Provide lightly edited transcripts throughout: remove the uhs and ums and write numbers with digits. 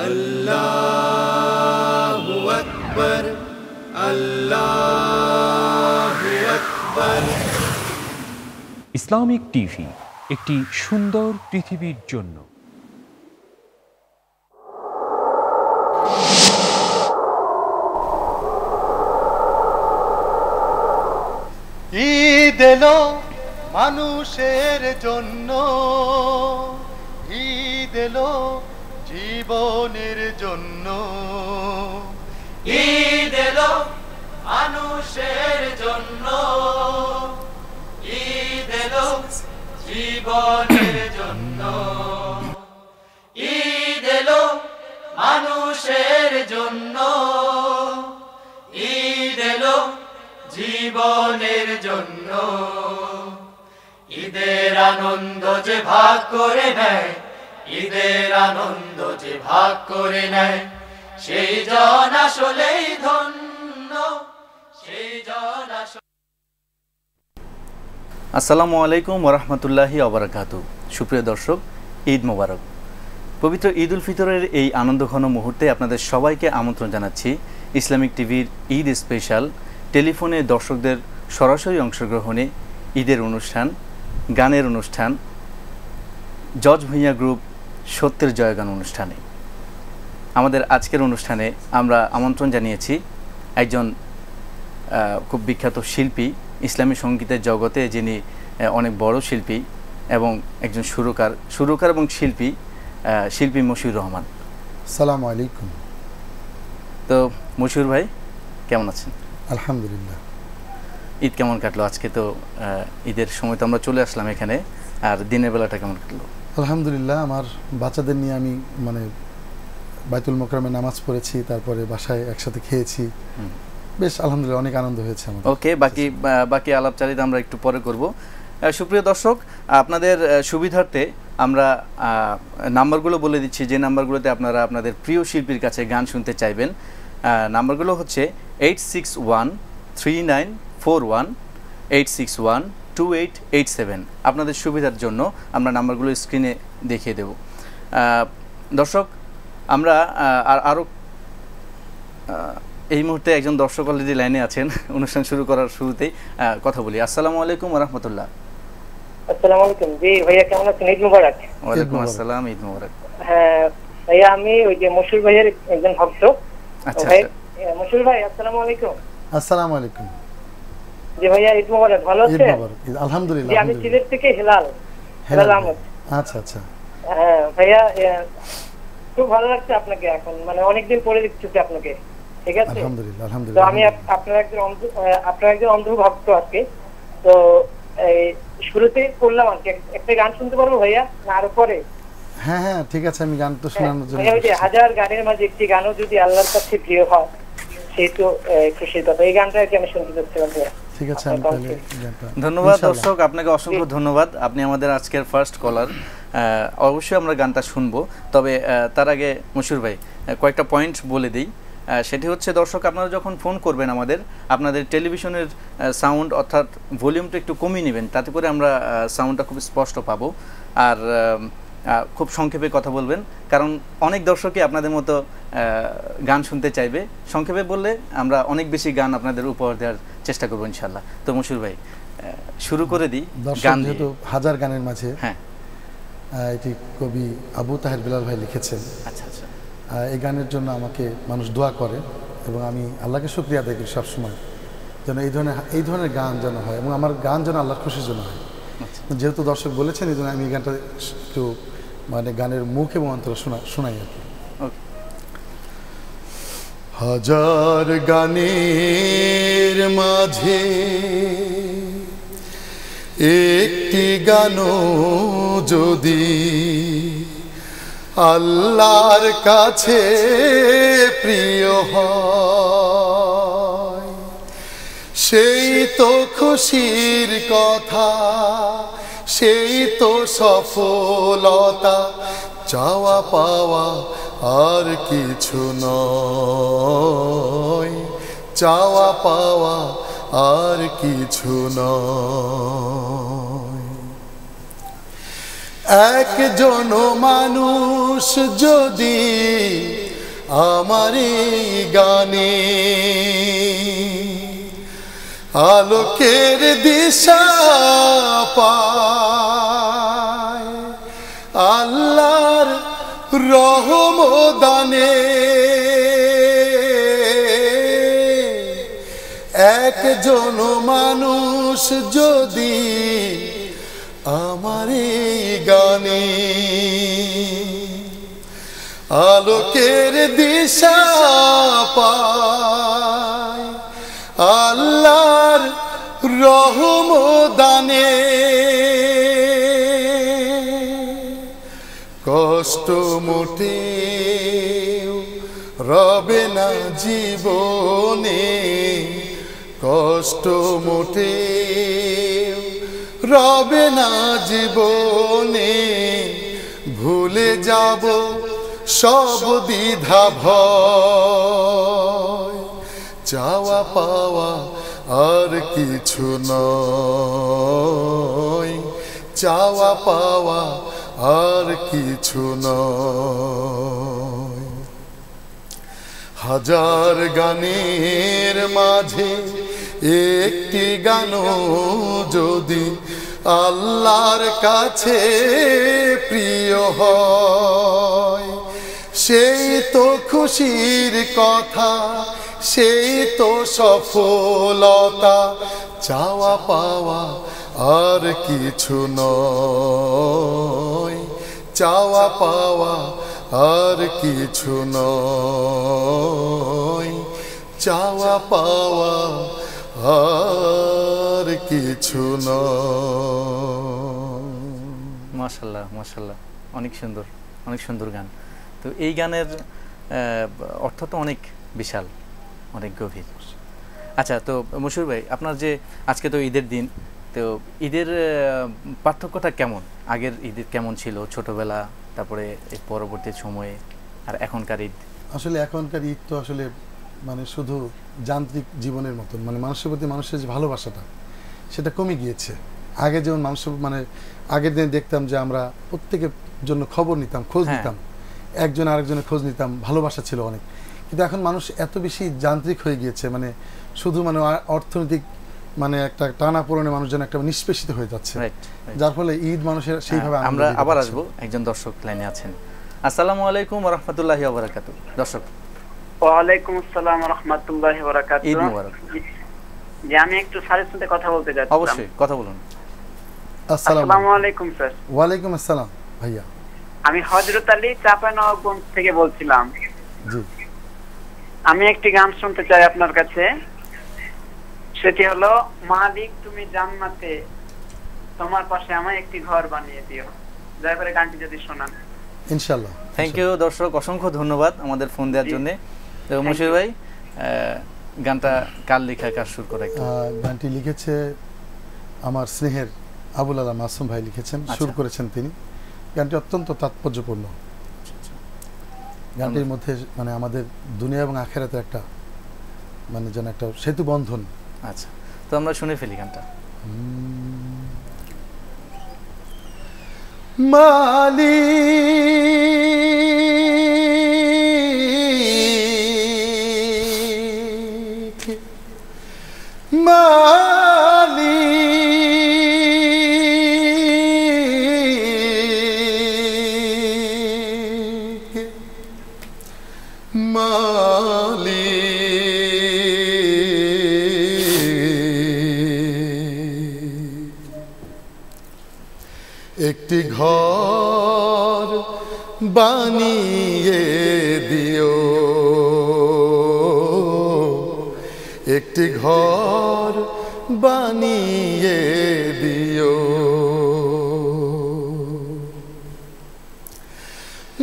আল্লাহু আকবার, আল্লাহু আকবার। Islamic TV, একটি সুন্দর পৃথিবীর জন্য। ঈদ এলো মানুষের জন্য, ঈদ এলো জীবনের জন্য, ঈদ এলো মানুষের জন্য, ঈদ এলো জীবনের জন্য, ঈদ এলো মানুষের জন্য, ঈদ এলো জীবনের জন্য। ঈদের আনন্দ যে ভাগ করে নেয়, ঈদের আনন্দ যে ভাগ করে নেয়, সেই জন আসলেই ধন্য, সেই জন আসলে। আসসালামু আলাইকুম ওয়া রাহমাতুল্লাহি ওয়া বারাকাতুহু। সুপ্রিয় দর্শক, ঈদ মোবারক। পবিত্র ঈদ উল ফিতরের এই আনন্দঘন মুহূর্তে আপনাদের সবাইকে আমন্ত্রণ জানাচ্ছি ইসলামিক টিভির ঈদ স্পেশাল টেলিফোনে দর্শকদের সরাসরি অংশগ্রহণে ঈদের অনুষ্ঠান, গানের অনুষ্ঠান, জজ ভূঁইয়া গ্রুপ সত্যের জয়গান অনুষ্ঠানে। আমাদের আজকের অনুষ্ঠানে আমরা আমন্ত্রণ জানিয়েছি একজন খুব বিখ্যাত শিল্পী, ইসলামী সঙ্গীতের জগতে যিনি অনেক বড় শিল্পী এবং একজন সুরকার এবং শিল্পী মশিউর রহমান। আসসালামু আলাইকুম। তো মশিউর ভাই কেমন আছেন? আলহামদুলিল্লাহ। ঈদ কেমন কাটলো? আজকে তো ঈদের সময় তো আমরা চলে আসলাম এখানে, আর দিনের বেলাটা কেমন কাটলো? আলহামদুলিল্লাহ, আমার বাচ্চাদের নিয়ে আমি বাইতুল মোকাররমে নামাজ পড়েছি, তারপরে বাসায় একসাথে খেয়েছি, বেশ আলহামদুলিল্লাহ অনেক আনন্দ হয়েছে আমার। ওকে, বাকি আলাপচারিতা আমরা একটু পরে করব। সুপ্রিয় দর্শক, আপনাদের সুবিধার্থে আমরা নাম্বারগুলো বলে দিচ্ছি, যে নাম্বারগুলোতে আপনারা আপনাদের প্রিয় শিল্পীর কাছে গান শুনতে চাইবেন। নাম্বারগুলো হচ্ছে 861341 আপনাদের সুবিধার জন্য আমরা নাম্বারগুলো স্ক্রিনে দেখিয়ে দেব। দর্শক, আমরা আরও এই মুহূর্তে একজন দর্শক অলরেডি লাইনে আছেন। অনুষ্ঠান শুরু করার শুরুতেই কথা বলি। আসসালামু আলাইকুম ওয়া রাহমাতুল্লাহ। আসসালামু আলাইকুম। জি ভাইয়া, কেমন আছেন? ঈদ মোবারক। ওয়া আলাইকুম আসসালাম, ঈদ মোবারক। হ্যাঁ ভাইয়া, আমি ওই যে মশিউর ভাইয়ের একজন ভক্ত। আচ্ছা ভাই, মশিউর ভাই আসসালামু আলাইকুম। আসসালামু আলাইকুম। জি ভাইয়া, ঈদ মোবারক। ভালো আছেন? ঈদ মোবারক। আলহামদুলিল্লাহ। আমি সিলেট থেকে হেলাল আহমদ। আচ্ছা আচ্ছা। হ্যাঁ ভাইয়া, খুব ভালো লাগছে আপনাকে, এখন মানে অনেকদিন পরে দেখতেছি আপনাকে। ঠিক আছে, আলহামদুলিল্লাহ তো আলহামদুলিল্লাহ। আমি আপনার একজন অন্ধ ভক্ত আজকে। তো এই শুরুতে করলাম আর কি, একটা গান শুনতে পারবো ভাইয়া না আরো পরে? হ্যাঁ হ্যাঁ, ঠিক আছে, আমি গান তো শোনানোর জন্য। ওই যে হাজার গানের মাঝে একটি গানও যদি আল্লাহর কাছে প্রিয় হয়, সেই তো খুশির কথা। এই গানটা আর কি আমি শুনতে চাচ্ছিলাম ভাইয়া। ঠিক আছে, আমি তাহলে ধন্যবাদ দর্শক, আপনাকে অসংখ্য ধন্যবাদ। আপনি আমাদের আজকের ফার্স্ট কলার। অবশ্যই আমরা গানটা শুনবো, তবে তার আগে মশিউর ভাই কয়েকটা পয়েন্ট বলে দিই। সেটি হচ্ছে, দর্শক আপনারা যখন ফোন করবেন আপনাদের টেলিভিশনের সাউন্ড অর্থাৎ ভলিউমটা একটু কমিয়ে নেবেন, তাতে করে আমরা সাউন্ডটা খুব স্পষ্ট পাবো। আর খুব সংক্ষেপে কথা বলবেন, কারণ অনেক দর্শকই আপনাদের মতো গান শুনতে চাইবে। সংক্ষেপে বললে আমরা অনেক বেশি গান আপনাদের উপহার দেওয়ার চেষ্টা করবো ইনশাল্লাহ। তো মশিউর ভাই শুরু করে দিই গান। যেহেতু হাজার গানের মাঝে, হ্যাঁ, এটি কবি আবু তাহের বিলাল ভাই লিখেছেন। আচ্ছা আচ্ছা। এই গানের জন্য আমাকে মানুষ দোয়া করে এবং আমি আল্লাহকে শুকরিয়া আদায় করি সবসময়, যেন এই ধরনের গান যেন হয় এবং আমার গান যেন আল্লাহর খুশির জন্য হয়। যেহেতু দর্শক বলেছেন, এই জন্য আমি এই গানটা একটু গানের মুখ এবং অন্তর শোনাই আর কি। হাজার গানের মাঝে একটি গানও যদি আল্লাহর কাছে প্রিয় হয়, সেই তো খুশির কথা, সেই তো সফলতা, চাওয়া পাওয়া আর কিছু নয়, চাওয়া পাওয়া আর কিছু নয়। একজন মানুষ যদি আমার এই গানে আলোকের দিশা পায়, আল্লাহর রহম দানে একজন মানুষ যদি আমার এই গানে আলোকের দিশা পায়, আল্লাহর রহম দানে কষ্ট মোটেও রবে না জীবনে, কষ্ট মোটেও রবে না জীবনে, ভুলে যাব সব দ্বিধা ভয়, চাওয়া পাওয়া আর কিছু নয়, চাওয়া পাওয়া আর কিছু নয়। হাজার গানের মাঝে একটি গানও যদি আল্লাহর কাছে প্রিয় হয়, সেই তো খুশির কথা, সেই তো সফলতা, চাওয়া পাওয়া আর কিছু নয়, চাওয়া পাওয়া আর কিছু নয়, চাওয়া পাওয়া আর কিছু নয়। মাশাআল্লাহ মাশাআল্লাহ, অনেক সুন্দর, অনেক সুন্দর গান। তো এই গানের অর্থটা অনেক বিশাল, অনেক গভীর। আচ্ছা, তো মশিউর ভাই, আপনার যে আজকে তো ঈদের দিন, তো ঈদের পার্থক্যটা কেমন? আগের ঈদের কেমন ছিল ছোটবেলা, তারপরে এই পরবর্তী সময়ে, আর এখনকার ঈদ? আসলে এখনকার ঈদ তো আসলে মানে শুধু যান্ত্রিক জীবনের মতন, মানে মানুষের প্রতি মানুষের যে ভালোবাসাটা সেটা কমে গিয়েছে। আগে যেমন মানুষ মানে আগের দিন দেখতাম যে আমরা প্রত্যেকের জন্য খবর নিতাম, খোঁজ নিতাম, একজন আরেকজনের খোঁজ নিতাম, ভালোবাসা ছিল অনেক। কিন্তু এখন মানুষ এত বেশি যান্ত্রিক হয়ে গিয়েছে, মানে শুধু মানে অর্থনৈতিক মানে একটা টানা পড়নে মানুষ যেন একটা নিষ্পেষিত হয়ে যাচ্ছে, যার ফলে ঈদ মানুষের সেইভাবে। আমরা আবার আসবো, একজন দর্শক লাইনে আছেন। আসসালামু আলাইকুম ওয়া রাহমাতুল্লাহি ওয়া বারাকাতুহু। দর্শক, ওয়ালাইকুম আসসালাম ওয়া রাহমাতুল্লাহি ওয়া বারাকাতুহু। ঈদ মোবারক। জি, আমি একটু স্যারের সাথে কথা বলতে যাচ্ছি। অবশ্যই, কথা বলুন। আসসালামু আলাইকুম স্যার। ওয়ালাইকুম আসসালাম ভাইয়া। আমি হযরত আলী চাঁপাইনবাবগঞ্জ থেকে বলছিলাম। জি, আমি একটি গান শুনতে চাই আপনার কাছে, সেটি হলো মালিক তুমি জান্নাতে তোমার পাশে আমায় একটি ঘর বানিয়ে দিও। দয়া করে গানটি যদি শোনান। ইনশাআল্লাহ। থ্যাংক ইউ দর্শক, অসংখ্য ধন্যবাদ আমাদের ফোন দেওয়ার জন্য। তো মশিউর ভাই, গানটা কার লেখা, কার সুর করা? গানটি লিখেছে আমার স্নেহের আবুল আলা মাসুম ভাই লিখেছেন, সুর করেছেন তিনি। গানটি অত্যন্ত তাৎপর্যপূর্ণ। গানটির মধ্যে মানে আমাদের দুনিয়া এবং আখেরাতে একটা মানে যেন একটা সেতু বন্ধন। আচ্ছা, তো আমরা শুনে ফেলি গানটা। মালিক মালিক একটি ঘর বানিয়ে দিও, একটি ঘর বানিয়ে দিও,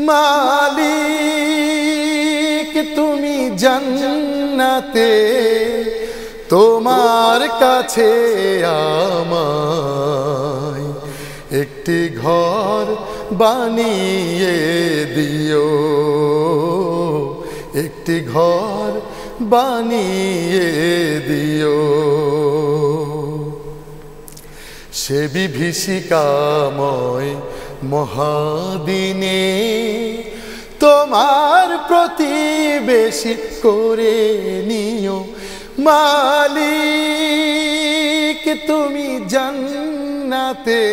মালিক তুমি জান্নাতে তোমার কাছে আমায় একটি ঘর বানিয়ে দিও, একটি ঘর বানিয়ে দিও, সে বিভীষিকাময় মহাদিনে তোমার প্রতিবেশী করে নিও মালিক তুমি জান্নাতে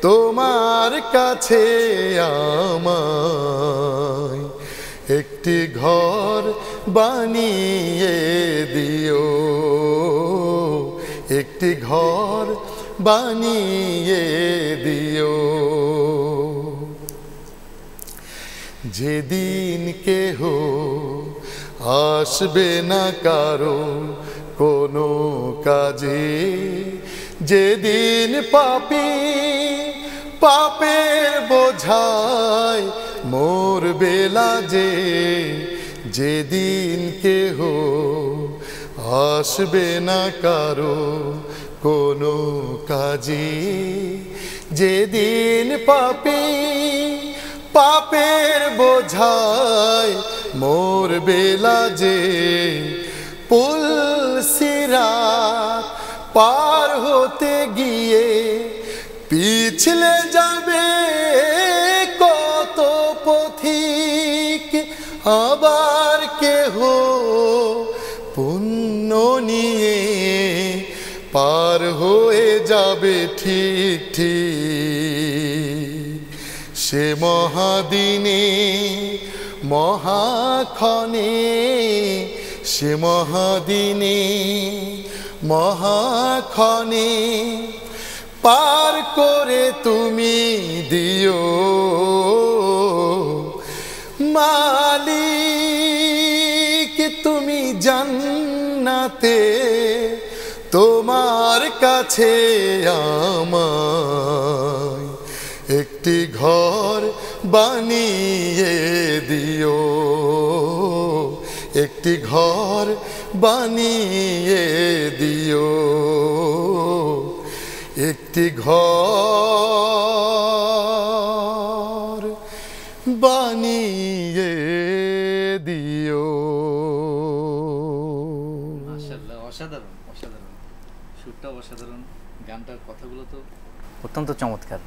তোমার কাছে আমায় একটি ঘর বানিয়ে দিও, একটি ঘর বানিয়ে দিও। যেদিন কেহ আসবে না কারো কোনো কাজে, যেদিন পাপী পাপের বোঝায় মোর বেলা যে, যেদিন কেহ আসবে না কারো কোনো কাজে, যেদিন পাপী পাপের বোঝায় মোর বেলা যে, পুল সিরাত পার হতে গিয়ে পিছলে যাবে কত পথিক, আবার কেহ পুণ্য নিয়ে পার হয়ে যাবে ঠিক ঠিক। সে মহাদিনে মহাক্ষণে, সে মহাদিনে মহাক্ষণে পার করে তুমি দিও মালিক তুমি জান্নাতে তোমার কাছে আমায় একটি ঘর বানিয়ে দিও, একটি ঘর বানিয়ে দিও, একটি ঘর বানিয়ে দিও। মাশাআল্লাহ, অসাধারণ অসাধারণ, সুরটাও অসাধারণ, গানটার কথাগুলো তো অত্যন্ত চমৎকার।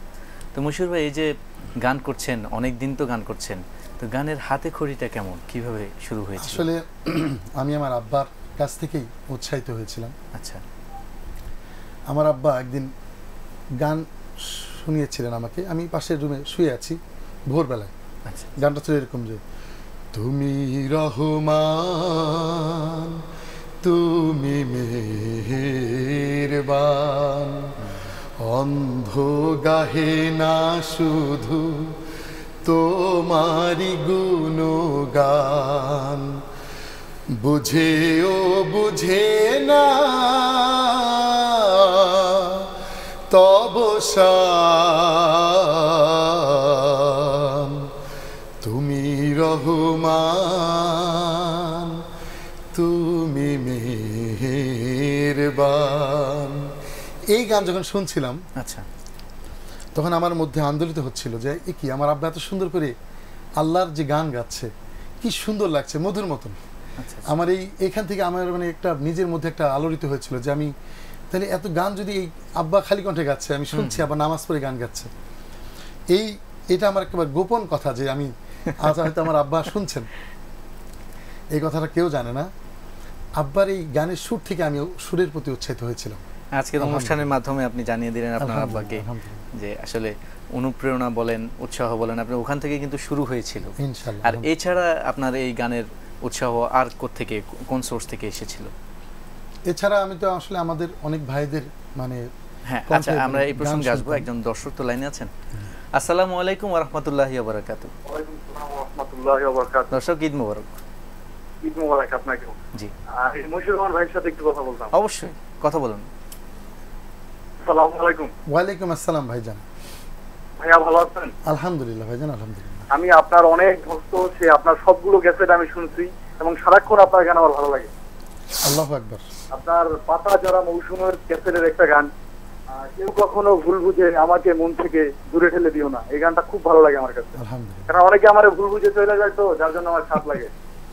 তো মশিউর ভাই, এই যে গান করছেন, অনেক দিন তো গান করছেন, তো গানের হাতে খড়িটা কেমন, কিভাবে শুরু হয়েছে? আসলে আমি আমার আব্বার কাছ থেকেই উৎসাহিত হয়েছিলাম। আচ্ছা, আমার আব্বা একদিন গান শুনিয়েছিলেন আমাকে, আমি পাশের রুমে শুয়ে আছি ভোরবেলায়। আচ্ছা, গানটা ছিল এরকম যে, তুমি রহমান তুমি মেহেরবান, অন্ধ গাহে না শুধু তোমারি গুণগান, বুঝেও বুঝে না তব শান, তুমি রহমান তুমি মেহেরবান। এই গান যখন শুনছিলাম, আচ্ছা, তখন আমার মধ্যে আন্দোলিত হচ্ছিল যে এ কি, আমার আব্বা এত সুন্দর করে আল্লাহর যে গান গাচ্ছে, কি সুন্দর লাগছে, মধুর মতন। আচ্ছা, আমার এইখান থেকে আমার মানে একটা নিজের মধ্যে একটা আলোড়িত হয়েছিল যে আমি তাহলে এত গান যদি এই আব্বা খালি কণ্ঠে গাচ্ছে, আমি শুনছি আবার নামাজ পড়ে গান গাচ্ছে, এটা আমার একেবারে গোপন কথা যে আমি আজ হয়তো আমার আব্বা শুনছেন, এই কথাটা কেউ জানে না। আব্বার এই গানের সুর থেকে আমি সুরের প্রতি উৎসাহিত হয়েছিলাম। আজকের অনুষ্ঠানের মাধ্যমে আপনি জানিয়ে দিলেন আপনার আব্বাকে যে আসলে অনুপ্রেরণা বলেন, উৎসাহ বলেন, আপনি ওখান থেকে কিন্তু শুরু হয়েছিল। ইনশাআল্লাহ। আর এছাড়া আপনার এই গানের উৎসাহ আর কোত্থেকে, কোন সোর্স থেকে এসেছিল? এছাড়া আমি তো আসলে আমাদের অনেক ভাইদের মানে, হ্যাঁ, আচ্ছা, আমরা এই প্রসঙ্গে আসবো। একজন দর্শক তো লাইনে আছেন। আসসালামু আলাইকুম ওয়া রাহমাতুল্লাহি ওয়া বারাকাতুহু। ওয়ালাইকুম আসসালাম ওয়া রাহমাতুল্লাহি ওয়া বারাকাতুহু। দর্শক, ঈদ মোবারক। ঈদ মোবারক আপনাকেও। জি, এই মশিউর রহমান ভাইয়ের সাথে একটু কথা বলতাম। অবশ্যই, কথা বলুন। আসসালামু আলাইকুম। ওয়ালাইকুম আসসালাম ভাইজান। ভাইয়া ভালো আছেন? আলহামদুলিল্লাহ ভাইজান, আলহামদুলিল্লাহ। আমি আপনার অনেক ভক্ত, সে আপনার সবগুলো ক্যাসেট আমি শুনছি এবং সারাক্ষণ আপনার গান আমার ভালো লাগে। আল্লাহু আকবার। আপনার পাতা যারা মৌসুমের ক্যাসেটের একটা গান, কেউ কখনো ভুল বুঝে আমাকে মন থেকে দূরে ঠেলে দিও না, এই গানটা খুব ভালো লাগে আমার কাছে। আলহামদুলিল্লাহ। কারণ অনেকে আমার ভুল বুঝে চলে যায়, তো যার জন্য আমার খারাপ লাগে,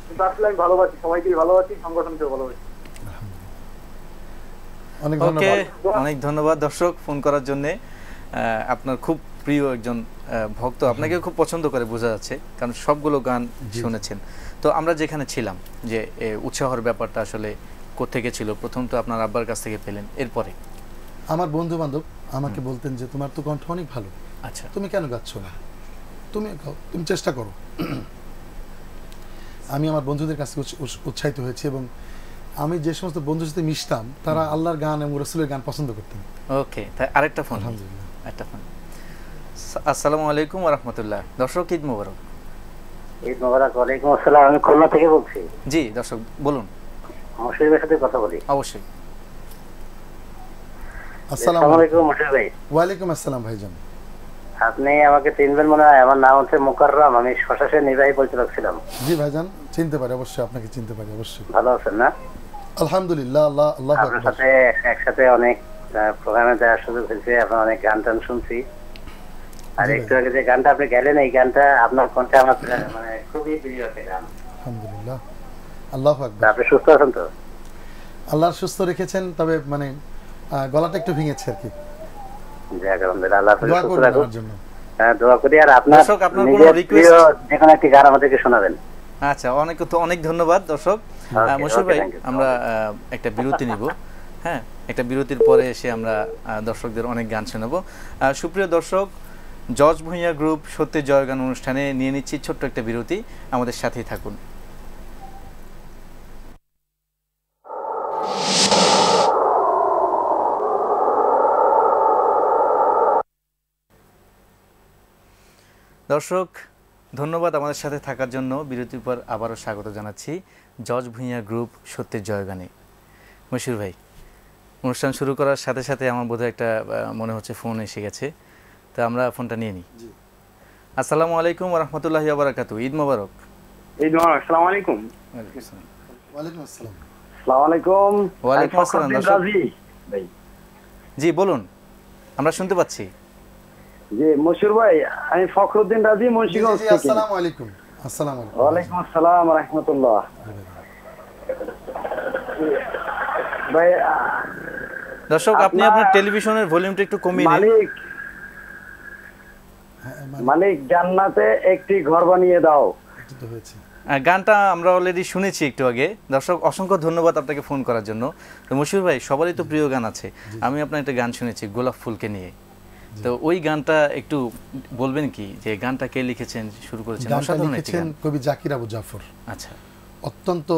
কিন্তু আসলে আমি ভালোবাসি, সবাইকেই ভালোবাসি, সংগঠনকেও ভালোবাসি। অনেক ওকে, ধন্যবাদ। অনেক ধন্যবাদ দর্শক ফোন করার জন্য। আপনার খুব প্রিয় একজন ভক্ত, আপনাকে খুব পছন্দ করে বোঝা যাচ্ছে, কারণ সবগুলো গান শুনেছেন। তো আমরা যেখানে ছিলাম যে উৎসাহের ব্যাপারটা আসলে কোত্থেকে ছিল? প্রথম তো আপনার আব্বার কাছ থেকে পেলেন, এরপরে আমার বন্ধু বান্ধব আমাকে বলতেন যে তোমার তো কণ্ঠ অনেক ভালো, আচ্ছা তুমি কেন গাচ্ছ না, তুমি গাও, তুমি চেষ্টা করো। আমি আমার বন্ধুদের কাছে উৎসাহিত হয়েছি, এবং আমি যে সমস্ত বন্ধুর সাথে মিশতাম তারা আল্লাহর গান এবং রসুলের গান পছন্দ করতেন। ওকে, তাই আরেকটা ফোন, আলহামদুলিল্লাহ, একটা ফোন। আসসালামু আলাইকুম ওয়া রাহমাতুল্লাহ। দর্শক ঈদ মোবারক। ঈদ মোবারক। ওয়ালাইকুম আসসালাম, আমি খুলনা থেকে বলছি। জি দর্শক বলুন। মুশরিফের সাথে কথা বলি। অবশ্যই। আসসালামু আলাইকুম মুশরিফ ভাই। ওয়ালাইকুম আসসালাম ভাইজান। আপনি আমাকে চিনবেন মনে হয়, আমার নাম হচ্ছে মুকাররম, আমি শশাসের নির্বাহী পরিচালক ছিলাম। জি ভাইজান, চিনতে পারি, অবশ্যই আপনাকে চিনতে পারি, অবশ্যই। ভালো আছেন না? আলহামদুলিল্লাহ, আল্লাহ আপনার সাথে একসাথে অনেক প্রোগ্রামে যাওয়ার সুযোগ হয়েছে, আপনার অনেক গান টান শুনছি। আর একটু আগে যে গানটা আপনি গেলেন, এই গানটা আপনার কণ্ঠে আমার মানে খুবই প্রিয় একটা গান। আলহামদুলিল্লাহ, আল্লাহু আকবার। আপনি সুস্থ আছেন তো? আল্লাহ সুস্থ রেখেছেন, তবে মানে গলাটা একটু ভেঙেছে আর কি। যাক আলহামদুলিল্লাহ, আল্লাহ দোয়া সুস্থ করুন রাখুন। আমার জন্য। হ্যাঁ, দোয়া করি। আর আপনার কোনো রিকোয়েস্ট যেকোনো একটি গান আমাদেরকে শোনাবেন। আচ্ছা, অনেক ধন্যবাদ দর্শক। মুশরিফ ভাই, আমরা একটা বিরতি নিব। হ্যাঁ, একটা বিরতির পরে এসে আমরা দর্শকদের অনেক গান শোনাবো। সুপ্রিয় দর্শক, জজ ভূঁইয়া গ্রুপ সত্যি জয় গান অনুষ্ঠানে নিয়ে নিচ্ছি ছোট্ট একটা বিরতি, আমাদের সাথেই থাকুন। দর্শক ধন্যবাদ আমাদের সাথে থাকার জন্য। বিরতির পর আবারও স্বাগত জানাচ্ছি জজ ভূঁইয়া গ্রুপ সত্যের জয়গানে। মশিউর ভাই, অনুষ্ঠান শুরু করার সাথে সাথে আমার বোধহয় একটা মনে হচ্ছে ফোন এসে গেছে, তো আমরা ফোনটা নিয়ে নিই। আসসালামু আলাইকুম ওয়া রাহমাতুল্লাহি ওয়া বারাকাতুহু। ঈদ মোবারক। ঈদ মোবারক। আসসালামু আলাইকুম। ওয়ালাইকুম আসসালাম। আসসালামু আলাইকুম। ওয়ালাইকুম আসসালাম। ভাই জি বলুন, আমরা শুনতে পাচ্ছি। জি মশিউর ভাই, আমি ফখরুদ্দিন রাজি, মুন্সিগঞ্জ থেকে। আসসালামু আলাইকুম। আসসালামু আলাইকুম। ওয়ালাইকুম আসসালাম ওয়া রাহমাতুল্লাহ। ভাই দর্শক, আপনি আপনার টেলিভিশনের ভলিউমটা একটু কমিয়ে দিন। মালিক জান্নাতে একটি ঘর বানিয়ে দাও। গানটা আমরা অলরেডি শুনেছি একটু আগে। দর্শক অসংখ্য ধন্যবাদ আপনাকে ফোন করার জন্য। তো মশিউর ভাই, সবারই তো প্রিয় গান আছে, আমি আপনার একটা গান শুনেছি গোলাপ ফুলকে নিয়ে, তো ওই গানটা একটু বলবেন কি, যে গানটা কে লিখেছেন, শুরু করেছেন? অসাধারণ একটি গান। কবি জাকির আবু জাফর। আচ্ছা, অত্যন্ত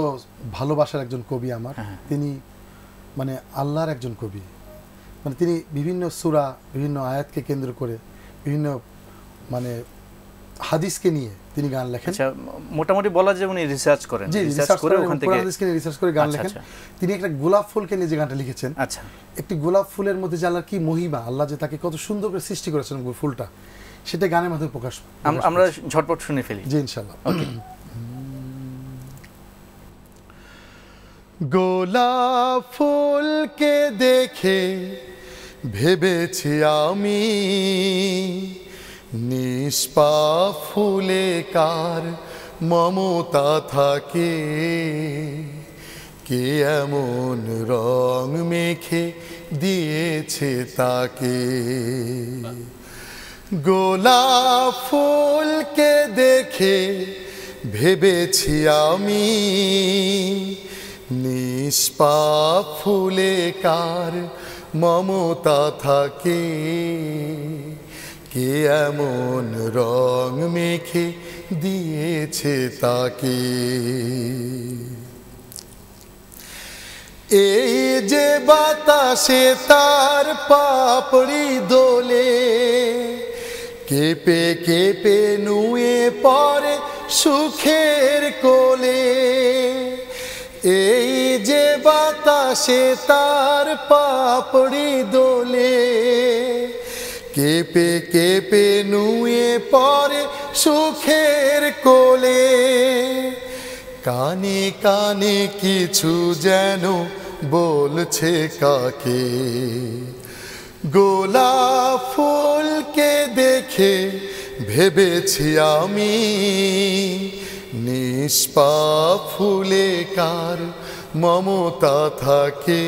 ভালোবাসার একজন কবি আমার। তিনি মানে আল্লাহর একজন কবি, মানে তিনি বিভিন্ন সূরা, বিভিন্ন আয়াতকে কেন্দ্র করে, বিভিন্ন মানে হাদিসকে নিয়ে তিনি গান লেখেন। আচ্ছা, মোটামুটি বলা যায় উনি রিসার্চ করেন, রিসার্চ করে ওখান থেকে হাদিসকে রিসার্চ করে গান লেখেন। তিনি একটা গোলাপ ফুলকে নিয়ে যে গানটা লিখেছেন, আচ্ছা, একটি গোলাপ ফুলের মধ্যে যে আল্লাহর কি মহিমা, আল্লাহ যে তাকে কত সুন্দর করে সৃষ্টি করেছেন ফুলটা, সেটা গানের মাধ্যমে প্রকাশ। আমরা ঝটপট শুনে ফেলি। জি ইনশাআল্লাহ। গোলাপ ফুলকে দেখে ভেবেছি আমি, নিষ্পাপ ফুলে কার মমতা থাকে, কে এমন রং মেখে দিয়েছে তাকে। গোলাপ ফুলকে দেখে ভেবেছি আমি, নিষ্পাপ ফুলে কার মমতা থাকে, কে এমন রং মেখে দিয়েছে তাকে। এই যে বাতাসে তার পাপড়ি দোলে, কেঁপে কেঁপে নুয়ে পড়ে সুখের কোলে। এই যে বাতাসে তার পাপড়ি দোলে, কেঁপে কেঁপে নুয়ে পড়ে সুখের কোলে। কানে কানে কিছু যেন বলছে কাকে, গোলাপ ফুলকে দেখে ভেবেছি আমি, নিষ্পাপ ফুলে কার মমতা থাকে,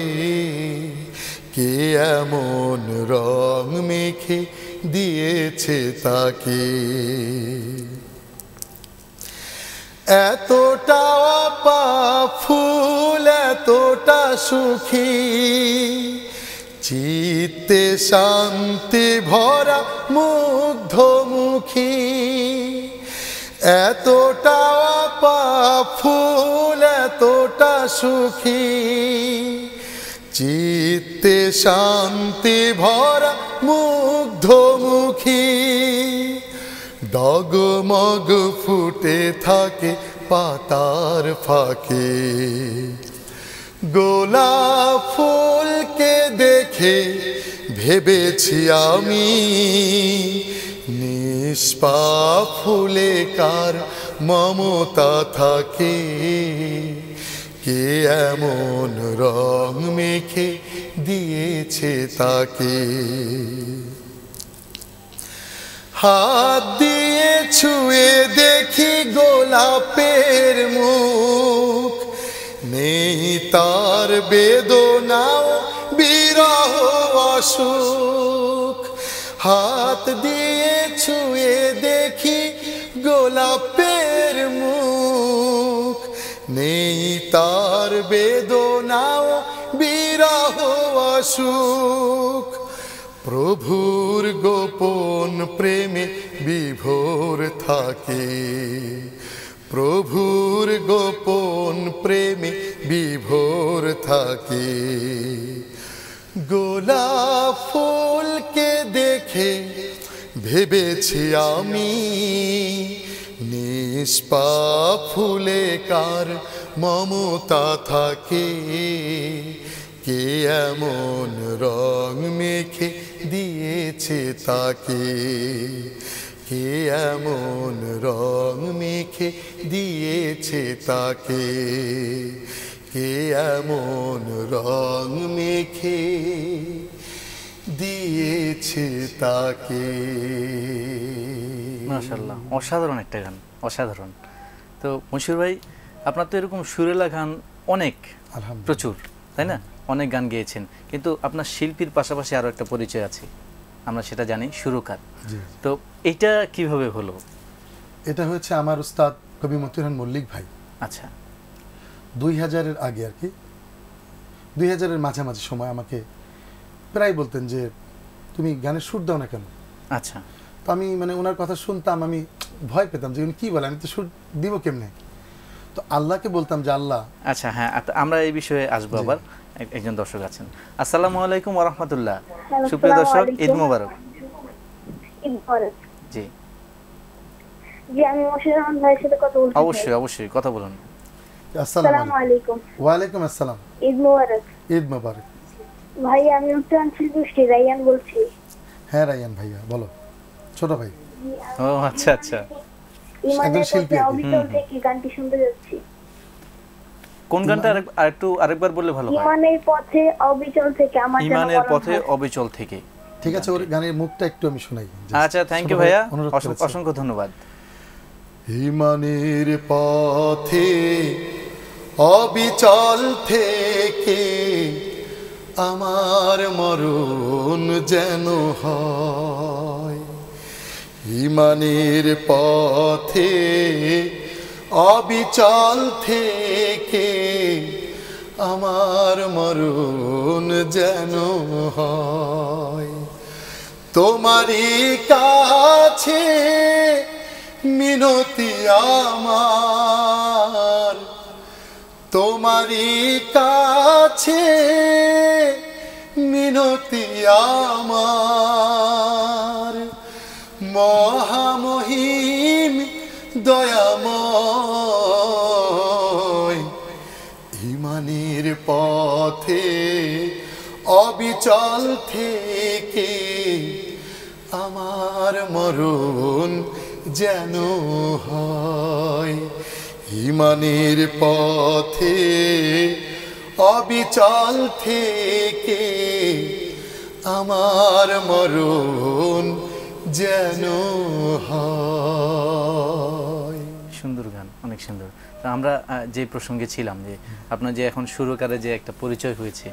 কে এমন রং মেখে দিয়েছে তাকে। এতটা আপা ফুল এতটা সুখী, চিত্তে শান্তি ভরা মুগ্ধ মুখী। এতটা আপা ফুল এতটা সুখী, চিত্তে শান্তি ভরা মুগ্ধ মুখী। ডগমগ ফুটে থাকে পাতার ফাঁকে, গোলাপ ফুলকে দেখে ভেবেছি আমি, নিষ্পাপ ফুলে কার মমতা থাকে। কে এমন রং মেখে দিয়েছে তাকে। হাত দিয়ে ছুঁয়ে দেখি গোলাপের মুখ, নেই তার বেদনাও বিরহ অসুখ। হাত দিয়ে ছুঁয়ে দেখি গোলাপের মুখ, নেই তার বেদনাও বিরহ অসুখ। প্রভুর গোপন প্রেমে বিভোর থাকে, প্রভুর গোপন প্রেমে বিভোর থাকে। গোলাপ ফুলকে দেখে ভেবেছি আমি, নিষ্পাপ ফুলে কার মমতা থাকে। কে এমন রং মেখে দিয়েছে তাকে, কে এমন রং মেখে দিয়েছে তাকে, কে এমন রং মেখে দিয়েছে তাকে। মাশাআল্লাহ, অসাধারণ একটা গান, অসাধারণ। তো মশিউর ভাই, আপনার তো এরকম সুরেলা গান অনেক, প্রচুর, তাই না? অনেক গান গেয়েছেন, কিন্তু আপনার শিল্পীর পাশাপাশি আরো একটা পরিচয় আছে, আমরা সেটা জানি, সুরকার। তো এইটা কিভাবে হলো? এটা হচ্ছে আমার উস্তাদ কবি মতিউর মল্লিক ভাই। আচ্ছা। 2000-এর আগে আর কি, 2000-এর মাঝামাঝি সময় আমাকে প্রায় বলতেন যে তুমি গানের সুর দাও না কেন। আচ্ছা। তো আমি মানে ওনার কথা শুনতাম, আমি ভয় পেতাম যে উনি কি বলে, আমি তো সুর দিব কেমনে। তো আল্লাহকে বলতাম যে আল্লাহ। আচ্ছা, হ্যাঁ, আমরা এই বিষয়ে আসবো আবার। একজন দর্শক আছেন। আসসালামু আলাইকুম ওয়া রাহমাতুল্লাহ। সুপ্রিয় দর্শক, ঈদ মোবারক। ঈদ মোবারক। জি জি, আমি মশিউর রহমান ভাইয়ের সাথে কথা বলছি। অবশ্যই অবশ্যই, কথা বলুন। আসসালামু আলাইকুম। ওয়া আলাইকুম আসসালাম। ঈদ মোবারক। ঈদ মোবারক। ভাই, আমি উত্তরাঞ্চল গোষ্ঠী রায়ান বলছি। হ্যাঁ রায়ান ভাইয়া, বলো। ছোট ভাই। ও আচ্ছা আচ্ছা। একজন শিল্পী। অবিচল থেকে গানটি শুনতে যাচ্ছি। কোন গানটা আরেকবার বললে ভালো হয়? ইমানের পথে অবিচল থেকে। আমার ইমানের পথে অবিচল থেকে। ঠিক আছে, ওর গানের মুখটা একটু আমি শোনাই। আচ্ছা, থ্যাংক ইউ ভাইয়া, অসংখ্য ধন্যবাদ। ইমানের পথে অবিচল থেকে আমার মরণ যেন হয়। ইমানের পথে অবিচল থেকে আমার মরণ যেন হয়। তোমারই কাছে মিনতি আমার, তোমারই কাছে মিনতি আমার। মহামহিম দয়াময়, ইমানের পথে অবিচল থেকে আমার মরণ যেন হয়। ইমানের পথে অবিচল থেকে আমার মরণ যেন হয়। সুন্দর গান, অনেক সুন্দর। তো আমরা যে প্রসঙ্গে ছিলাম, যে আপনার যে এখন সুরকারের যে একটা পরিচয় হয়েছে,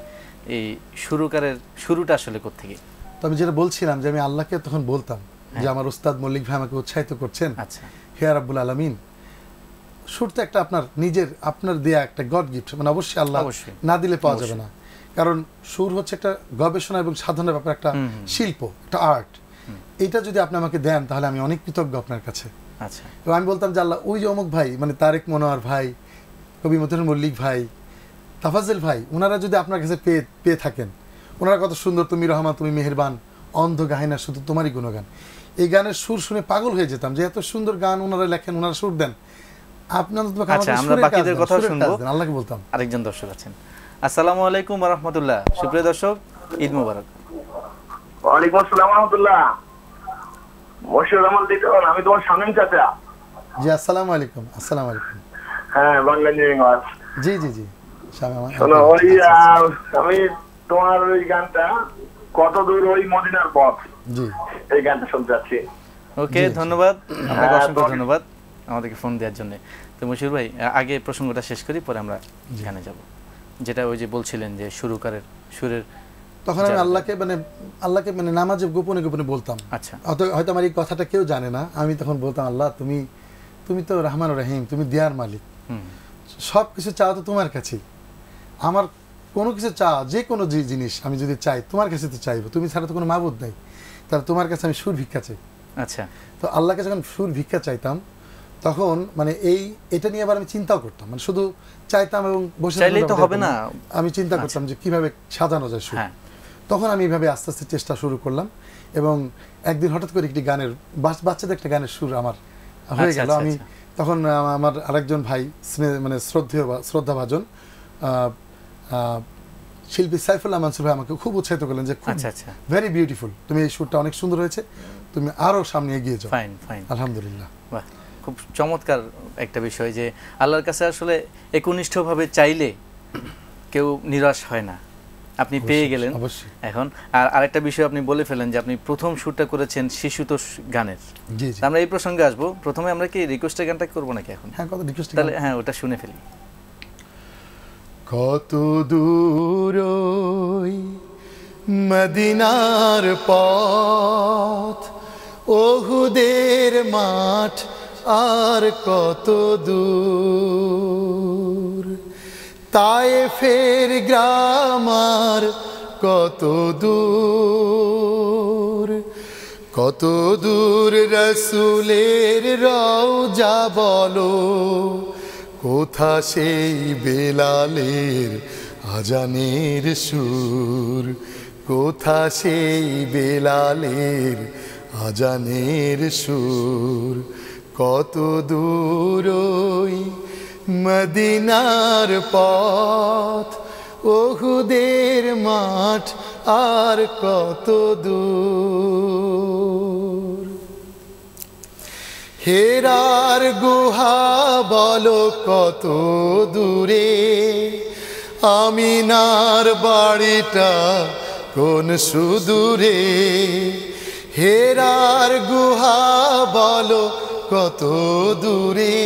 এই সুরকারের শুরুটা আসলে কোত্থেকে? তো আমি যেটা বলছিলাম যে আমি আল্লাহকে তখন বলতাম যে আমার উস্তাদ মল্লিক ভাই আমাকে উৎসাহিত করছেন, আচ্ছা হে রাব্বুল আলামিন, সুর তো একটা আপনার দেয়া একটা গড গিফট, মানে অবশ্যই আল্লাহ না দিলে পাওয়া যাবে না, কারণ সুর হচ্ছে একটা গবেষণা এবং সাধনার ব্যাপার, একটা শিল্প, একটা আর্ট। এটা যদি আপনি আমাকে দেন তাহলে আমি অনেক কৃতজ্ঞ আপনার কাছে। আচ্ছা, এবং আমি বলতাম যে আল্লাহ, ওই যে অমুক ভাই, মানে তারেক মনোয়ার ভাই, কবি মতিউর মল্লিক ভাই, তাফাজ্জল ভাই, ওনারা যদি আপনার কাছে পেয়ে থাকেন, ওনারা কত সুন্দর, তুমি রহমান, তুমি মেহেরবান, অন্ধ গাহিনা শুধু তোমারই গুণগান, এই গানের সুর শুনে পাগল হয়ে যেতাম যে এত সুন্দর গান ওনারা লেখেন, ওনারা সুর দেন। আচ্ছা, আমরা বাকিদের কথা শুনবো। আল্লাহকে বলতাম। আরেকজন দর্শক আছেন। আসসালামু আলাইকুম ওয়া রাহমাতুল্লাহ, সুপ্রিয় দর্শক, ঈদ মোবারক। ওয়ালাইকুম আসসালাম ওয়া রাহমাতুল্লাহ। মশিউর রহমান লিটন, আমি তোমার শামীম চাচা। জি, আসসালামু আলাইকুম। আসসালামু আলাইকুম। হ্যাঁ, বাংলা ইঞ্জিনিয়ারিং ওয়ার্স। জি জি জি, শামীম। শোনো, ওই আমি তোমার ওই গানটা কত দূর ওই মদিনার পথ, জি, এই গানটা শুনতে যাচ্ছি। ওকে, ধন্যবাদ, আপনাকে অসংখ্য ধন্যবাদ আমাদেরকে ফোন দেওয়ার জন্য। তো মশিউর ভাই, আগে প্রসঙ্গটা শেষ করি, পরে আমরা গানে যাব। যেটা ওই যে বলছিলেন যে সুরের, তখন আমি আল্লাহকে মানে নামাজে গোপনে গোপনে বলতাম। আচ্ছা, হয়তো আমার এই কথাটা কেউ জানে না, আমি তখন বলতাম, আল্লাহ তুমি তো রহমান রহিম, তুমি দেয়ার মালিক, সব কিছু চাওয়া তো তোমার কাছেই, আমার কোনো কিছু চাওয়া, যে কোনো জিনিস আমি যদি চাই তোমার কাছে তো চাইবো, তুমি ছাড়া তো কোনো মাবুদ নাই, তাহলে তোমার কাছে আমি সুর ভিক্ষা চাই। আচ্ছা, তো আল্লাহকে যখন সুর ভিক্ষা চাইতাম, তখন মানে এটা নিয়ে আবার আমি চিন্তাও করতাম, মানে শুধু চাইতাম এবং বসে চাইলেই তো হবে না, আমি চিন্তা করতাম যে কিভাবে সাজানো যায় সুর। তখন আমি এইভাবে আস্তে আস্তে চেষ্টা শুরু করলাম, এবং একদিন হঠাৎ করে একটি গানের, বাচ্চাদের একটা গানের সুর আমার হয়ে গেল। আমি তখন আমার আরেকজন ভাই, মানে শ্রদ্ধাভাজন শিল্পী সাইফুল্লাহ মানসুর ভাই আমাকে খুব উৎসাহিত করলেন যে ভেরি বিউটিফুল, তুমি এই সুরটা অনেক সুন্দর হয়েছে, তুমি আরো সামনে এগিয়ে যাও। ফাইন ফাইন, আলহামদুলিল্লাহ। বাহ, খুব চমৎকার একটা বিষয় যে আল্লাহর কাছে আসলে একনিষ্ঠভাবে চাইলে কেউ নিরাশ হয় না, আপনি পেয়ে গেলেন এখন। আর আরেকটা বিষয় আপনি বলে ফেলেন যে আপনি প্রথম শুটটা করেছেন শিশুতোষ গানের। আমরা এই প্রসঙ্গে আসবো, প্রথমে আমরা কি রিকোয়েস্টের গানটা করবো নাকি এখন? তাহলে হ্যাঁ, ওটা শুনে ফেলি। কত দূর মদিনার পথ, ওহুদের মাঠ, আর কত দূর তায়েফের গ্রাম, আর কত দূর, কত দূর রাসূলের রওজা বলো, কোথা সেই বেলালের আজানের সুর, কোথা সেই বেলালের আজানের সুর, কত দূর ওই মদিনার পথ, ওহুদের মাঠ, আর কত দূর হেরার গুহা বলো কত দূরে, আমিনার বাড়িটা কোন সুদূরে, হেরার গুহা বলো কত দূরে,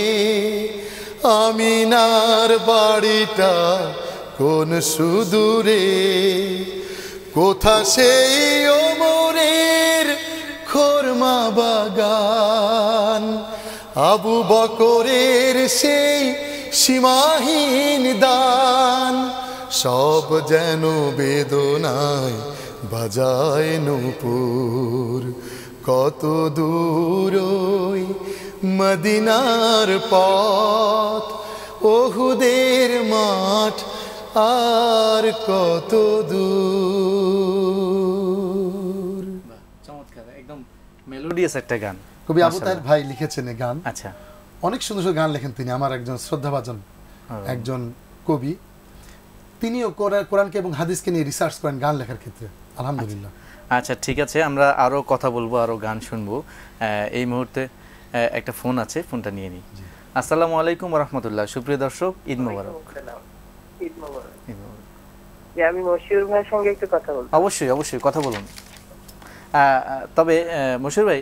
আমিনার বাড়িটা কোন সুদূরে, কোথা সেই ওমরের খোরমা বাগান, আবু বকরের সেই সীমাহীন দান, সব যেন বেদনায় বাজায় নূপুর, কত দূর ওই মদিনার পথ, ওহুদের মাঠ, আর কত দূর। চমৎকার, একদম মেলোডিয়াস একটা গান। কবি আবু তাহের ভাই লিখেছেন এই গান। আচ্ছা, অনেক সুন্দর সুন্দর গান লেখেন তিনি, আমার একজন শ্রদ্ধাভাজন একজন কবি, তিনিও কোরআনকে এবং হাদিসকে নিয়ে রিসার্চ করেন গান লেখার ক্ষেত্রে। আলহামদুলিল্লাহ। আচ্ছা, ঠিক আছে, আমরা আরো কথা বলবো, আরো গান শুনবো। এই মুহূর্তে একটা ফোন আছে, ফোনটা নিয়ে নিই। আসসালামু আলাইকুম ওয়া রাহমাতুল্লাহ, সুপ্রিয় দর্শক, ঈদ মোবারক। ঈদ মোবারক। আমি মশিউর ভাইয়ের সঙ্গে একটু কথা বলবো। অবশ্যই অবশ্যই, কথা বলুন। তবে মশিউর ভাই,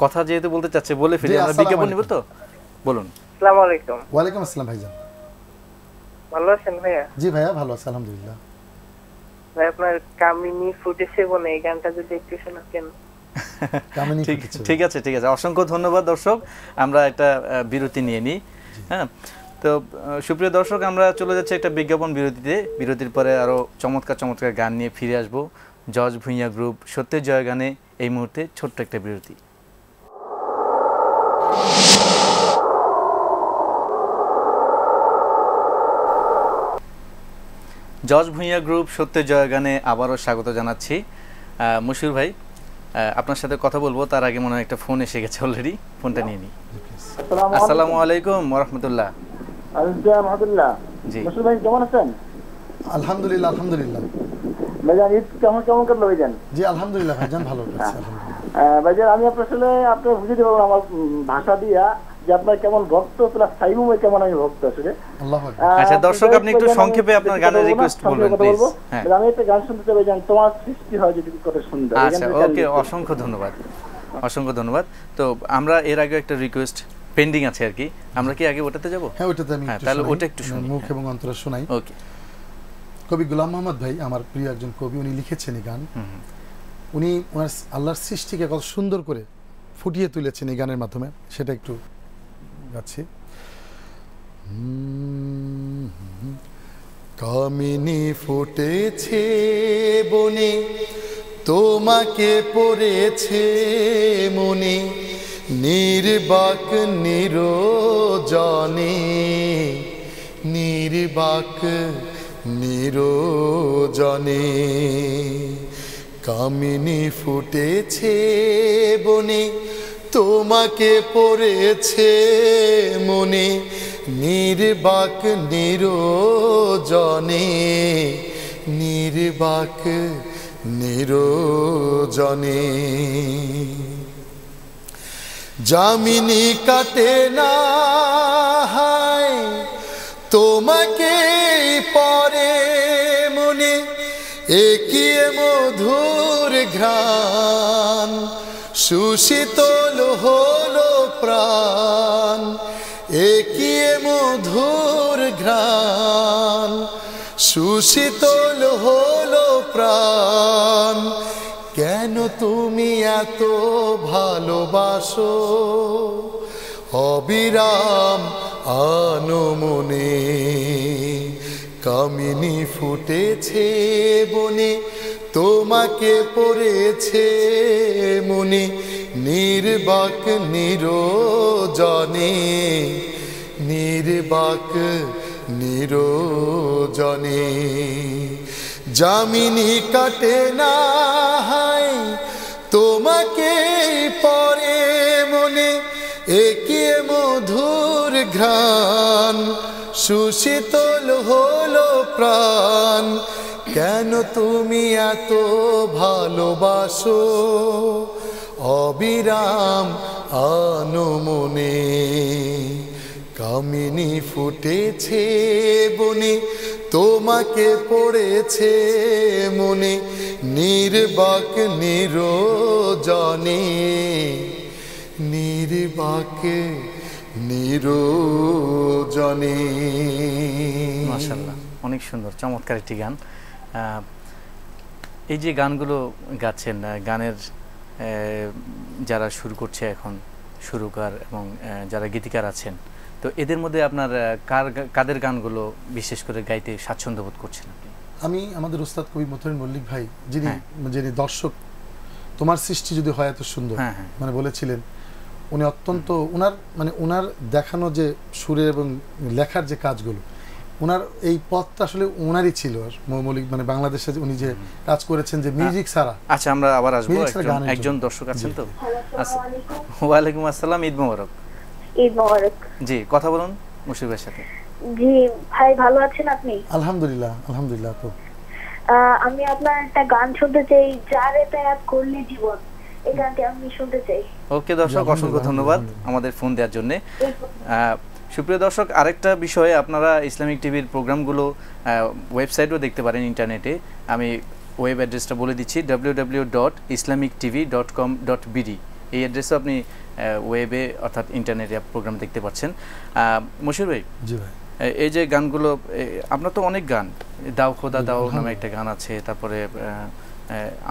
কথা যেহেতু বলতে চাচ্ছে বলে ফেলি, আমরা বিজ্ঞাপন নিব তো, বলুন। আসসালামু আলাইকুম। ওয়া আলাইকুম আসসালাম ভাইজান। ভালো আছেন ভাইয়া? জি ভাইয়া, ভালো আছি আলহামদুলিল্লাহ। ভাই আপনার কামিনী ফুটেছে বনে এই গানটা যদি একটু শোনাতেন। ঠিক আছে অসংখ্য ধন্যবাদ দর্শক, আমরা একটা বিরতি নিয়ে নিই। হ্যাঁ, তো সুপ্রিয় দর্শক, আমরা চলে যাচ্ছি একটা বিজ্ঞাপন বিরতিতে। বিরতির পরে আরও চমৎকার চমৎকার গান নিয়ে ফিরে আসবো। জজ ভুঁইয়া গ্রুপ সত্যের জয় গানে এই মুহূর্তে ছোট্ট একটা বিরতি। জজ ভুঁইয়া গ্রুপ সত্যের জয় গানে আবারও স্বাগত জানাচ্ছি। মশিউর ভাই, আপনার সাথে কথা বলবো তার আগে মনে হয় একটা ফোন এসে গেছে অলরেডি, ফোনটা নিয়ে নিই। আসসালামু আলাইকুম ওয়া রাহমাতুল্লাহ। জি মশিউর ভাই কেমন আছেন? আলহামদুলিল্লাহ আলহামদুলিল্লাহ। ভাইজান ঈদ কেমন কাটলো ভাইজান? জি আলহামদুলিল্লাহ ভাইজান ভালো কাটছে ভাইজান। আমি আপনার বুঝিয়ে দেবো আমার ভাষা দিয়া যে আপনার কেমন ভক্ত প্লাস সাইমুম কেমন আমি ভক্ত আসলে। আচ্ছা দর্শক, আপনি একটু সংক্ষেপে আপনার গানের রিকোয়েস্ট বলবেন প্লিজ। হ্যাঁ, আমি একটা গান শুনতে চাই ভাইজান, তোমার সৃষ্টি হয় যদি কত সুন্দর। আচ্ছা ওকে, অসংখ্য ধন্যবাদ। তো আমরা এর আগে একটা রিকোয়েস্ট পেন্ডিং আছে আর কি, আমরা কি আগে ওটাতে যাব? হ্যাঁ ওটাতে আমি তাহলে ওটা একটু শুনি, মুখ এবং অন্তর শোনাই। ওকে। কবি গোলাম মোহাম্মদ ভাই আমার প্রিয় একজন কবি, উনি লিখেছেন এই গান। উনি ওনার আল্লাহর সৃষ্টিকে কত সুন্দর করে ফুটিয়ে তুলেছেন এই গানের মাধ্যমে, সেটা একটু গাচ্ছি। কামিনী ফুটেছে বনে, তোমাকে পড়েছে মনে, নির্বাক নিরোজনে, নির্বাক নিরোজনে। কামিনী ফুটেছে বনে, তোমাকে পড়েছে মনে, নির্বাক নিরোজনে, নির্বাক নিরোজনে। যামিনী কাটে না হায় তোমাকে পরে মনে, একিয়ে মধুর ঘ্রাণ, সুশীতল হলো প্রাণ, একিয়ে মধুর ঘ্রাণ, সুশীতল হলো প্রাণ। কেন তুমি এত ভালোবাসো অবিরাম আনমনে। কামিনী ফুটেছে বনে, তোমাকে পড়েছে মনে, নির্বাক নিরোজনে, নির্বাক নিরোজনে। যামিনী কাটে না হায় তোমাকে পরে মনে, একে মধুর ঘ্রাণ, সুশীতল হলো প্রাণ। কেন তুমি এত ভালোবাসো অবিরাম আনমনে। কামিনী ফুটেছে বনে, তোমাকে পড়েছে মনে, নির্বাক নিরোজনে, নির্বাক নিরোজনে। মাশাআল্লাহ, অনেক সুন্দর, চমৎকার একটি গান। এই যে গানগুলো গাচ্ছেন, গানের যারা শুরু করছে এখন সুরকার এবং যারা গীতিকার আছেন, তো এদের মধ্যে আপনার কাদের গানগুলো বিশেষ করে গাইতে স্বাচ্ছন্দ্য বোধ করছেন আপনি? আমি আমাদের উস্তাদ কবি মথুরিন মল্লিক ভাই, যিনি যিনি দর্শক তোমার সৃষ্টি যদি হয় এত সুন্দর মানে বলেছিলেন, উনি অত্যন্ত ওনার দেখানো যে সুরে এবং লেখার যে কাজগুলো, ওনার এই পথটা আসলে ওনারই ছিল। মৌলিক মানে বাংলাদেশে উনি যে কাজ করেছেন যে মিউজিক ছাড়া। আচ্ছা, আমরা আবার আসবো, একজন দর্শক আছেন তো। ওয়ালাইকুম আসসালাম, ঈদ মোবারক। ঈদ মোবারক। জি, কথা বলুন মুশফিক ভাইয়ের সাথে। জি ভাই, ভালো আছেন আপনি? আলহামদুলিল্লাহ, আলহামদুলিল্লাহ। তো আমি আপনার একটা গান শুনতে চাই, যারে তায়াত করলি জীবন, এই গানটি আমি শুনতে চাই। ওকে দর্শক, অসংখ্য ধন্যবাদ আমাদের ফোন দেওয়ার জন্য। সুপ্রিয় দর্শক, আরেকটা বিষয়ে আপনারা ইসলামিক টিভির প্রোগ্রামগুলো ওয়েবসাইটও দেখতে পারেন ইন্টারনেটে। আমি ওয়েব অ্যাড্রেসটা বলে দিচ্ছি, www.islamictv.com.bd। এই অ্যাড্রেসে আপনি ওয়েবে অর্থাৎ ইন্টারনেটে প্রোগ্রাম দেখতে পাচ্ছেন। মশিউর ভাই, জি ভাই, এই যে গানগুলো আপনার তো অনেক গান, দাও খোদা দাও নামে একটা গান আছে, তারপরে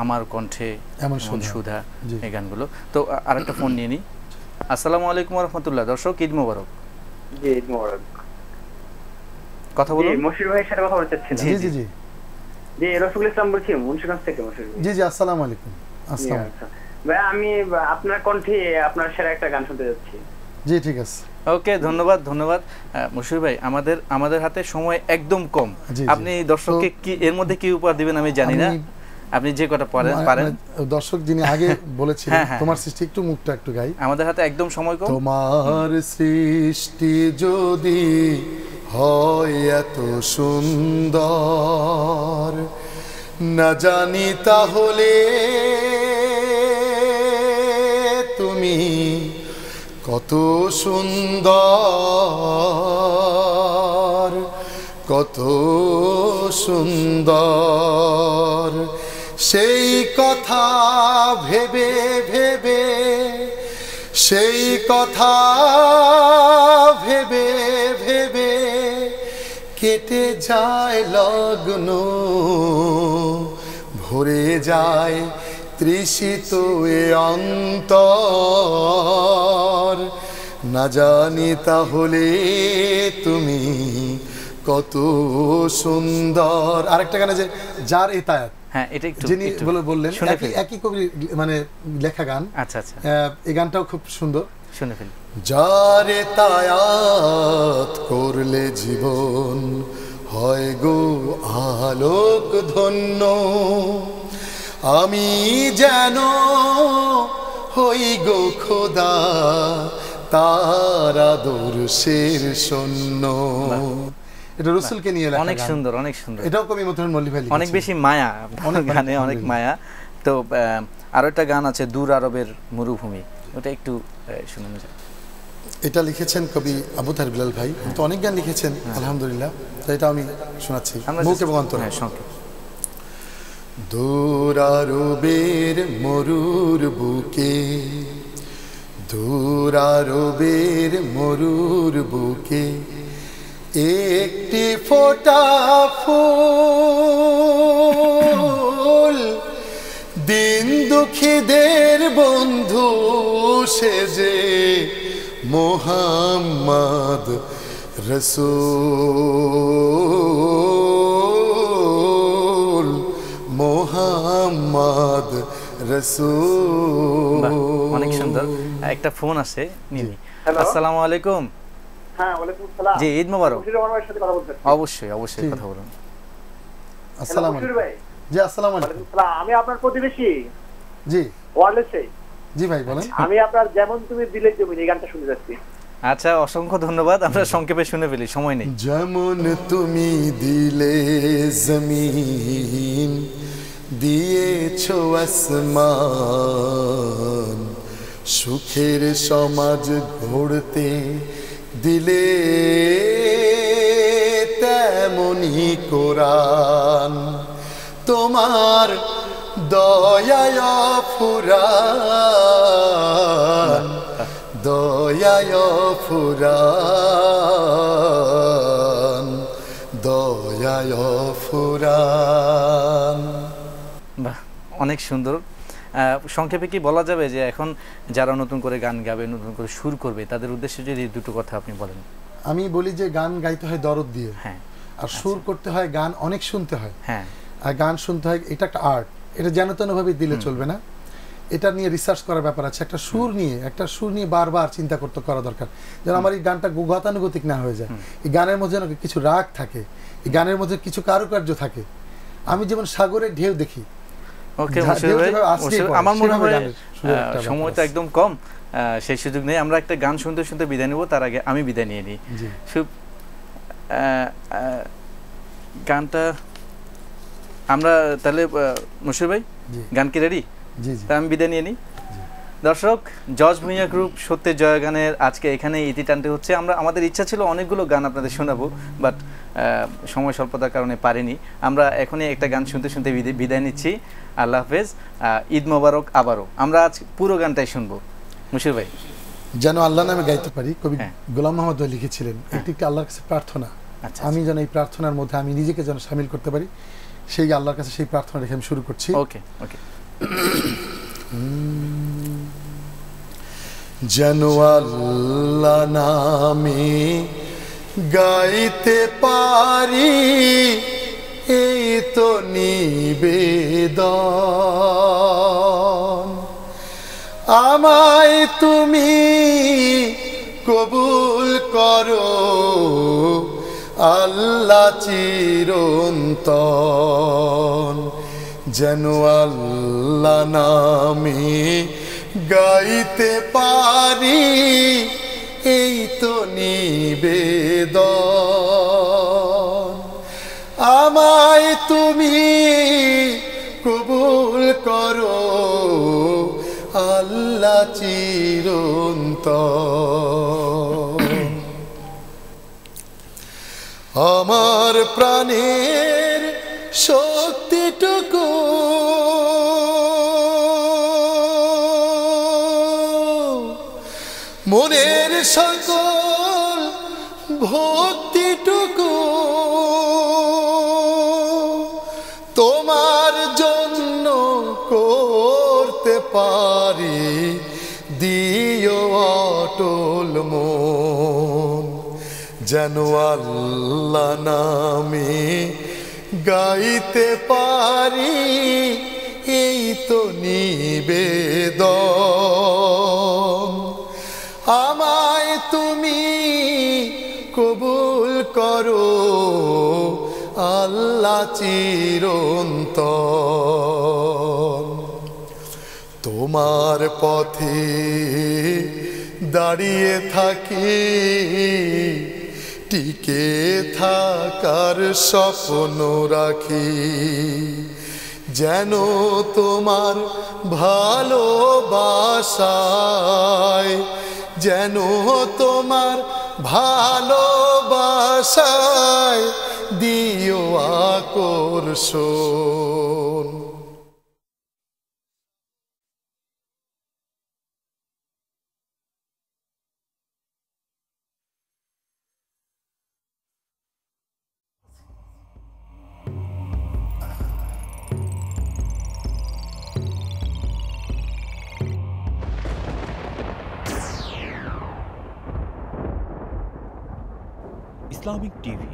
আমার কণ্ঠে এমন সুধা, এই গানগুলো। তো আরেকটা ফোন নিয়ে নিই। আসসালামু আলাইকুম ওয়া রাহমাতুল্লাহ। দর্শক ঈদ মোবারক। জি ঈদ মোবারক। কথা বলুন। জি মশির ভাইয়ের সাথে কথা বলতে চাচ্ছি। জি জি জি জি রফিকুল ইসলাম বলছি মুন্সিগঞ্জ থেকে। মশির ভাই জি জি আসসালামু আলাইকুম। আসসালাম ভাই, আমি আপনার কণ্ঠে আপনার সেরা একটা গান শুনতে যাচ্ছি। জি ঠিক আছে, ওকে, ধন্যবাদ ধন্যবাদ। মুশির ভাই, আমাদের হাতে সময় একদম কম। আপনি দর্শককে কি এর মধ্যে কি উপহার দিবেন আমি জানি না, আপনি যে কটা পারেন। দর্শক যিনি আগে বলেছিলেন তোমার সৃষ্টি, একটু মুখটা একটু গাই। আমাদের হাতে একদম সময় কম। তোমার সৃষ্টি যদি হয় এত সুন্দর, না জানি তাহলে তুমি কত সুন্দর, কত সুন্দর। সেই কথা ভেবে ভেবে, সেই কথা ভেবে ভেবে কেটে যায় লগ্ন, ভরে যায় তৃষিত এ অন্তর, না জানি তাহলে তুমি কত সুন্দর। আরেকটা গানে যে যার এতায়াত, হ্যাঁ এটা একটু যিনি বললেন একই কবি মানে লেখা গান। আচ্ছা আচ্ছা, এই গানটাও খুব সুন্দর, শুনে ফেলি। যার এতায়াত করলে জীবন হয় গো আলোক ধন্য, আমি যেন হই গো খোদা তার আদর্শের শূন্য। এটা রাসূলকে নিয়ে লেখা, অনেক সুন্দর অনেক সুন্দর। এটাও কবি মতন মল্লিক ভাই লিখেছেন। অনেক বেশি মায়া গানে, অনেক মায়া। তো আরো একটা গান আছে দূর আরবের মরুভূমি, ওটা একটু শুনুন। এটা লিখেছেন কবি আবু তাহের বিলাল ভাই, তো অনেক গান লিখেছেন আলহামদুলিল্লাহ। তো এটা আমি শোনাচ্ছি মুখ এবং অন্তরে। দূর আরবের মরুর বুকে, দূর আরবের মরুর বুকে একটি ফোঁটা ফুল, দিন দুঃখীদের বন্ধু সেজে মুহাম্মদ রসূল, মুহাম্মদ রসূল। অনেক সুন্দর। একটা ফোন আছে, আসসালামু আলাইকুম। হ্যাঁ ওয়ালাইকুম আসসালাম। জি ঈদ মোবারক। মুশির ভাইয়ের সাথে কথা বলতে চাচ্ছি। অবশ্যই অবশ্যই কথা বলুন। আসসালামু আলাইকুম ভাই। জি আসসালামু আলাইকুম। আমি আপনার প্রতিবেশী। জি ওয়ারলেসে। জি ভাই বলেন। আমি আপনার যেমন তুমি দিলে জমি এই গানটা শুনতে যাচ্ছি। আচ্ছা অসংখ্য ধন্যবাদ, আমরা সংক্ষেপে শুনে ফেলি, সময় নেই। যেমন তুমি দিলে জমিন, দিয়েছো আসমান, সুখের সমাজ গড়তে দিলে তেমনি কোরআন, তোমার দয়ায় ফুরান, দয়ায় ফুরান, দয়ায় ফুরান। বাহ অনেক সুন্দর। সংক্ষেপে কি বলা যাবে যে এখন যারা নতুন করে গান গাবে, নতুন করে সুর করবে, তাদের উদ্দেশ্যে যদি দুটো কথা আপনি বলেন। আমি বলি যে গান গাইতে হয় দরদ দিয়ে, হ্যাঁ, আর সুর করতে হয়, গান অনেক শুনতে হয়, হ্যাঁ, আর গান শুনতে হয়, এটা একটা আর্ট, এটা যেন তেনভাবে দিলে চলবে না, এটা নিয়ে রিসার্চ করার ব্যাপার আছে। একটা সুর নিয়ে বারবার চিন্তা করতে করা দরকার, যেন আমার এই গানটা গতানুগতিক না হয়ে যায়। এই গানের মধ্যে যেন কিছু রাগ থাকে, এই গানের মধ্যে কিছু কারুকার্য থাকে। আমি যেমন সাগরের ঢেউ দেখি। ওকে মুশির ভাই, আমার মনে হয় সময় তো একদম কম, সেই সুযোগ নেই। আমরা একটা গান শুনতে শুনতে বিদায় নেব, তার আগে আমি বিদায় নিয়ে নিই। গানটা আমরা তাহলে মুশির ভাই গান কি রেডি? তা আমি বিদায় নিয়ে নিই। দর্শক, জজ ভুঁইয়া গ্রুপ সত্যের জয় গানের আজকে এখানে ইতি টানতে হচ্ছে। আমাদের ইচ্ছা ছিল অনেকগুলো গান আপনাদের শোনাবো, বাট সময় স্বল্পতার কারণে পারিনি। আমরা এখনই একটা গান শুনতে শুনতে বিদায় নিচ্ছি। আল্লাহ হাফেজ, ঈদ মোবারক। আবারও আমরা আজ পুরো গানটাই শুনবো। মুশির ভাই যেন আল্লাহ নামে গাইতে পারি, কবি গোলাম মোহাম্মদ লিখেছিলেন একটি একটি আল্লাহর কাছে প্রার্থনা। আমি যেন এই প্রার্থনার মধ্যে আমি নিজেকে যেন সামিল করতে পারি, সেই আল্লাহর কাছে সেই প্রার্থনা রেখে আমি শুরু করছি। ওকে ওকে। যেন আল্লাহ নামে গাইতে পারি, এই তো নিবেদন। আমায় তুমি কবুল করো আল্লাহ চিরন্তন। যেন আল্লাহ নামে গাইতে পারি, এই তো নিবেদন। আমায় তুমি কবুল করো আল্লাহ চিরন্তন। আমার প্রাণের শক্তিটুকু মনের সকল ভক্তিটুকু তোমার জন্য করতে পারি, দিও অটল মন। যেন আল্লাহ নামে গাইতে পারি, এই তো নিবেদন। আমায় তুমি কবুল করো আল্লাহ চিরন্তন। তোমার পথে দাঁড়িয়ে থাকি, টিকে থাকার স্বপ্ন রাখি। যেন তোমার ভালোবাসায়, যেন তোমার ভালোবাসায় দিও আকর্ষণ। Islamic TV